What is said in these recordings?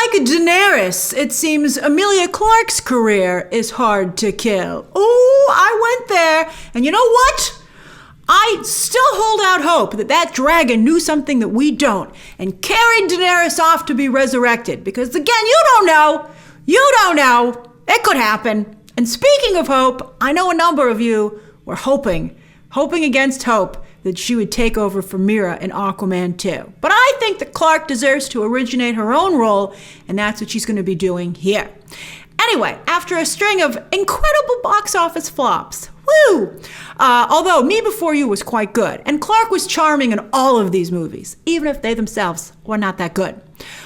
Unlike Daenerys, it seems Emilia Clarke's career is hard to kill. Ooh, I went there, and you know what? I still hold out hope that that dragon knew something that we don't and carried Daenerys off to be resurrected. Because again, you don't know. You don't know. It could happen. And speaking of hope, I know a number of you were hoping against hope that she would take over for Mera in Aquaman 2. But I think that Clarke deserves to originate her own role, and that's what she's going to be doing here. Anyway, after a string of incredible box office flops, woo! Although Me Before You was quite good, and Clarke was charming in all of these movies, even if they themselves were not that good.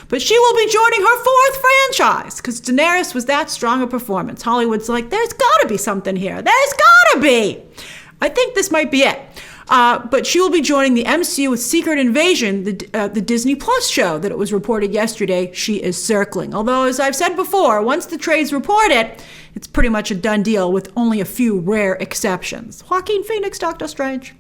But she will be joining her fourth franchise, because Daenerys was that strong a performance. Hollywood's like, there's gotta be something here. There's gotta be! I think this might be it. But she will be joining the MCU with Secret Invasion, the Disney Plus show that it was reported yesterday she is circling. Although, as I've said before, once the trades report it, it's pretty much a done deal with only a few rare exceptions. Joaquin Phoenix, Doctor Strange.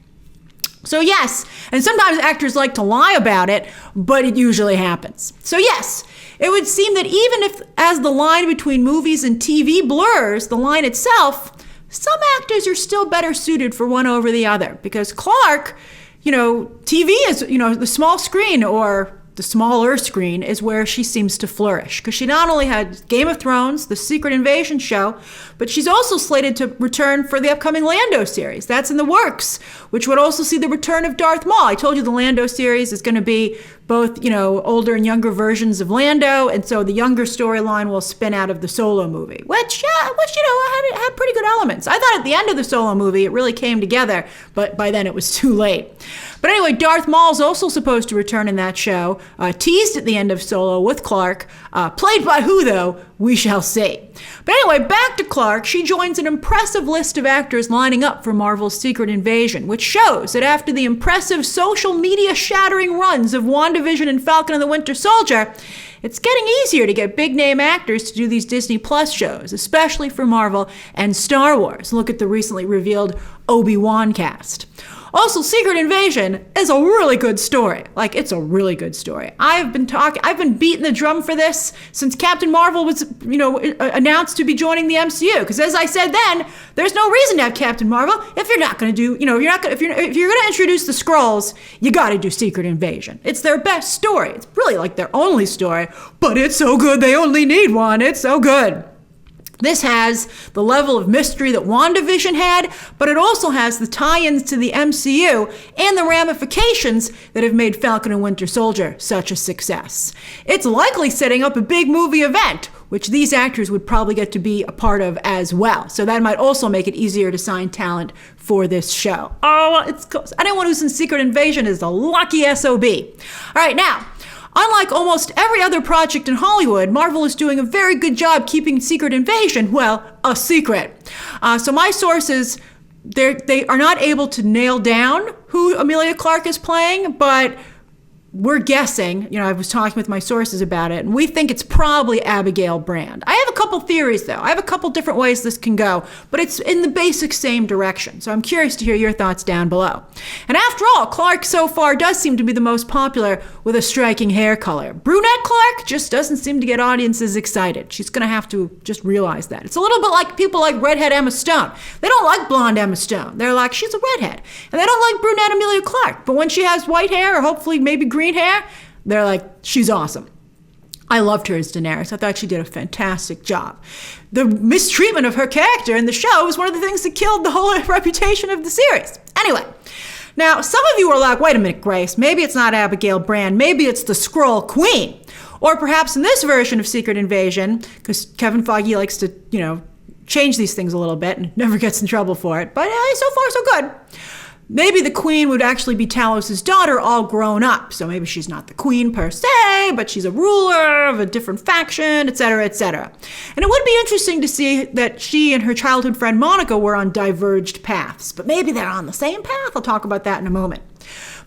So yes, and sometimes actors like to lie about it, but it usually happens. So yes, it would seem that even if as the line between movies and TV blurs, the line itself, some actors are still better suited for one over the other, because Clarke, TV is, the small screen or the smaller screen is where she seems to flourish, because she not only had Game of Thrones, the Secret Invasion show, but she's also slated to return for the upcoming Lando series. That's in the works, which would also see the return of Darth Maul. I told you the Lando series is going to be both, older and younger versions of Lando, and so the younger storyline will spin out of the Solo movie, which had pretty good elements. I thought at the end of the Solo movie it really came together, but by then it was too late. But anyway, Darth Maul's also supposed to return in that show, teased at the end of Solo with Clarke. Played by who, though? We shall see. But anyway, back to Clarke. She joins an impressive list of actors lining up for Marvel's Secret Invasion, which shows that after the impressive social media shattering runs of WandaVision and Falcon and the Winter Soldier, it's getting easier to get big-name actors to do these Disney Plus shows, especially for Marvel and Star Wars. Look at the recently revealed Obi-Wan cast. Also, Secret Invasion is a really good story. It's a really good story. I've been beating the drum for this since Captain Marvel was, announced to be joining the MCU. Because as I said then, there's no reason to have Captain Marvel if you're not going to do, if you're going to introduce the Skrulls, you got to do Secret Invasion. It's their best story. It's really their only story, but it's so good they only need one. It's so good. This has the level of mystery that WandaVision had, but it also has the tie-ins to the MCU and the ramifications that have made Falcon and Winter Soldier such a success. It's likely setting up a big movie event, which these actors would probably get to be a part of as well. So that might also make it easier to sign talent for this show. Oh, it's close. Anyone who's in Secret Invasion is a lucky SOB. All right, now, unlike almost every other project in Hollywood, Marvel is doing a very good job keeping Secret Invasion, a secret. So my sources, they are not able to nail down who Emilia Clarke is playing, but we're guessing, I was talking with my sources about it, and we think it's probably Abigail Brand. I have a couple theories, though. I have a couple different ways this can go, but it's in the basic same direction. So I'm curious to hear your thoughts down below. And after all, Clarke so far does seem to be the most popular with a striking hair color. Brunette Clarke just doesn't seem to get audiences excited. She's going to have to just realize that. It's a little bit like people like redhead Emma Stone. They don't like blonde Emma Stone. They're like, she's a redhead. And they don't like brunette Emilia Clarke. But when she has white hair, or hopefully maybe green hair, they're like, she's awesome. I loved her as Daenerys. I thought she did a fantastic job. The mistreatment of her character in the show was one of the things that killed the whole reputation of the series. Anyway, now some of you are like, wait a minute, Grace, maybe it's not Abigail Brand, maybe it's the Skrull Queen. Or perhaps in this version of Secret Invasion, because Kevin Feige likes to, change these things a little bit and never gets in trouble for it. But so far so good. Maybe the queen would actually be Talos' daughter all grown up. So maybe she's not the queen per se, but she's a ruler of a different faction, etc., etc. And it would be interesting to see that she and her childhood friend Monica were on diverged paths. But maybe they're on the same path. I'll talk about that in a moment.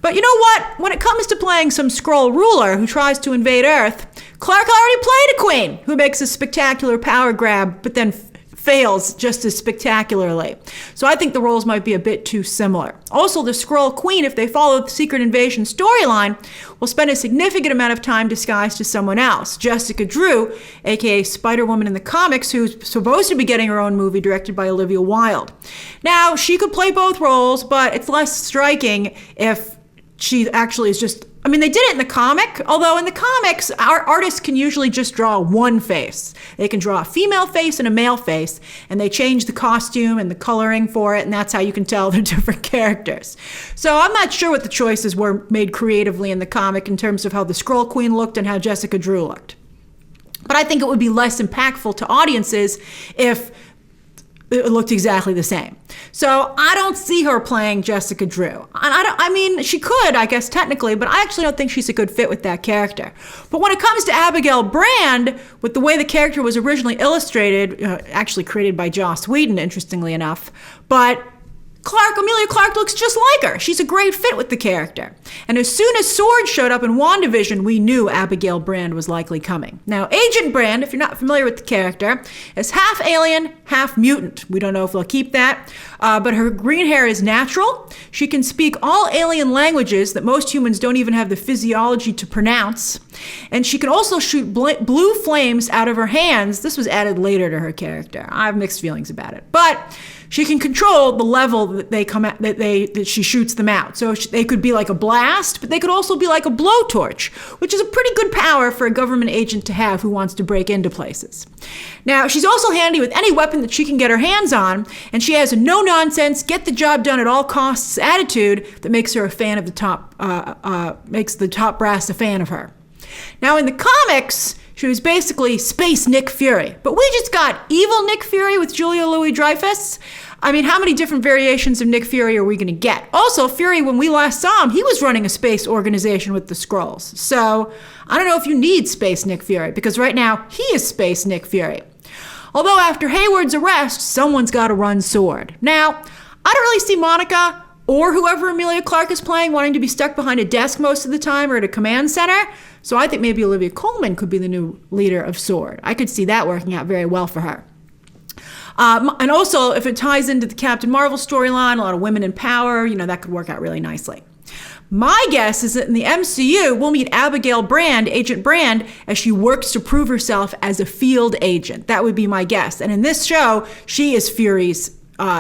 But you know what? When it comes to playing some Skrull ruler who tries to invade Earth, Clarke already played a queen who makes a spectacular power grab, but then fails just as spectacularly. So I think the roles might be a bit too similar. Also, the Skrull Queen, if they follow the Secret Invasion storyline, will spend a significant amount of time disguised as someone else. Jessica Drew, aka Spider-Woman in the comics, who's supposed to be getting her own movie directed by Olivia Wilde. Now, she could play both roles, but it's less striking if she actually is just, I mean, they did it in the comic, although in the comics, our artists can usually just draw one face. They can draw a female face and a male face, and they change the costume and the coloring for it, and that's how you can tell they're different characters. So I'm not sure what the choices were made creatively in the comic in terms of how the Skrull Queen looked and how Jessica Drew looked. But I think it would be less impactful to audiences if it looked exactly the same. So I don't see her playing Jessica Drew. I mean, she could, I guess, technically, but I actually don't think she's a good fit with that character. But when it comes to Abigail Brand, with the way the character was originally actually created by Joss Whedon, interestingly enough, but Emilia Clarke looks just like her. She's a great fit with the character. And as soon as Sword showed up in WandaVision, we knew Abigail Brand was likely coming. Now, Agent Brand, if you're not familiar with the character, is half alien, half mutant. We don't know if they'll keep that, but her green hair is natural. She can speak all alien languages that most humans don't even have the physiology to pronounce. And she can also shoot blue flames out of her hands. This was added later to her character. I have mixed feelings about it. But she can control the level that they come at, that she shoots them out. So they could be like a blast, but they could also be like a blowtorch, which is a pretty good power for a government agent to have who wants to break into places. Now, she's also handy with any weapon that she can get her hands on, and she has a no-nonsense, get the job done at all costs attitude that makes her a fan of the top, makes the top brass a fan of her. Now, in the comics, she was basically Space Nick Fury. But we just got evil Nick Fury with Julia Louis-Dreyfus. I mean, how many different variations of Nick Fury are we going to get? Also, Fury, when we last saw him, he was running a space organization with the Skrulls. So I don't know if you need Space Nick Fury, because right now, he is Space Nick Fury. Although after Hayward's arrest, someone's got to run Sword. Now, I don't really see Monica or whoever Emilia Clarke is playing wanting to be stuck behind a desk most of the time or at a command center. So I think maybe Olivia Colman could be the new leader of Sword. I could see that working out very well for her. And also, if it ties into the Captain Marvel storyline, a lot of women in power, that could work out really nicely. My guess is that in the MCU, we'll meet Abigail Brand, Agent Brand, as she works to prove herself as a field agent. That would be my guess. And in this show, she is Fury's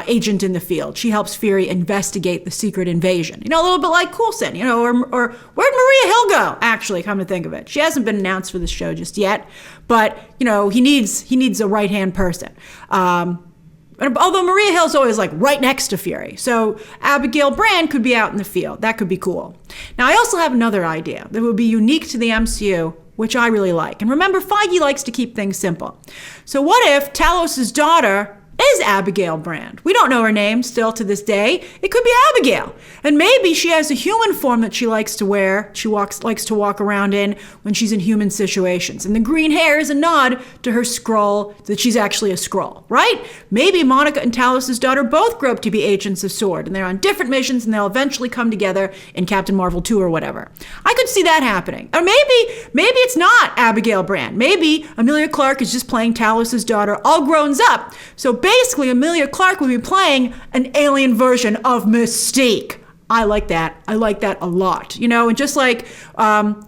agent in the field. She helps Fury investigate the Secret Invasion. A little bit like Coulson, or where'd Maria Hill go, actually, come to think of it? She hasn't been announced for the show just yet, but, he needs a right-hand person. Although Maria Hill's always right next to Fury. So Abigail Brand could be out in the field. That could be cool. Now, I also have another idea that would be unique to the MCU, which I really like. And remember, Feige likes to keep things simple. So what if Talos' daughter is Abigail Brand? We don't know her name still to this day. It could be Abigail. And maybe she has a human form that she likes to wear, likes to walk around in when she's in human situations. And the green hair is a nod to her Skrull, that she's actually a Skrull, right? Maybe Monica and Talos' daughter both grow up to be agents of S.W.O.R.D. and they're on different missions and they'll eventually come together in Captain Marvel 2 or whatever. I could see that happening. Or maybe it's not Abigail Brand. Maybe Emilia Clarke is just playing Talos' daughter all grown up. So basically, Emilia Clarke would be playing an alien version of Mystique. I like that. I like that a lot. And just like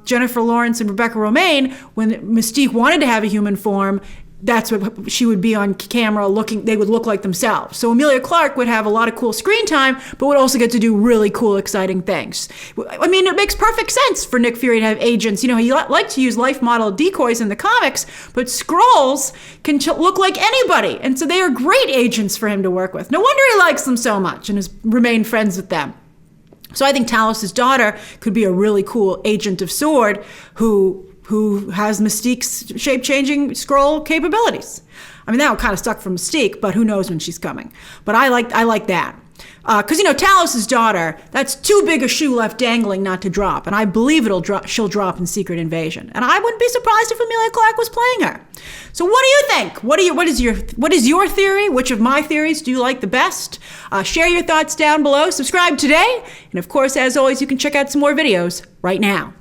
Jennifer Lawrence and Rebecca Romijn, when Mystique wanted to have a human form, that's what she would be on camera they would look like themselves. So Emilia Clarke would have a lot of cool screen time, but would also get to do really cool, exciting things. I mean, it makes perfect sense for Nick Fury to have agents. He liked to use life model decoys in the comics, but Skrulls can look like anybody. And so they are great agents for him to work with. No wonder he likes them so much and has remained friends with them. So I think Talos' daughter could be a really cool agent of S.W.O.R.D. who has Mystique's shape-changing Skrull capabilities. I mean, that one kind of stuck from Mystique, but who knows when she's coming. But I like that. Because, Talos' daughter, that's too big a shoe left dangling not to drop. And I believe she'll drop in Secret Invasion. And I wouldn't be surprised if Emilia Clarke was playing her. So what do you think? What is your theory? Which of my theories do you like the best? Share your thoughts down below. Subscribe today. And of course, as always, you can check out some more videos right now.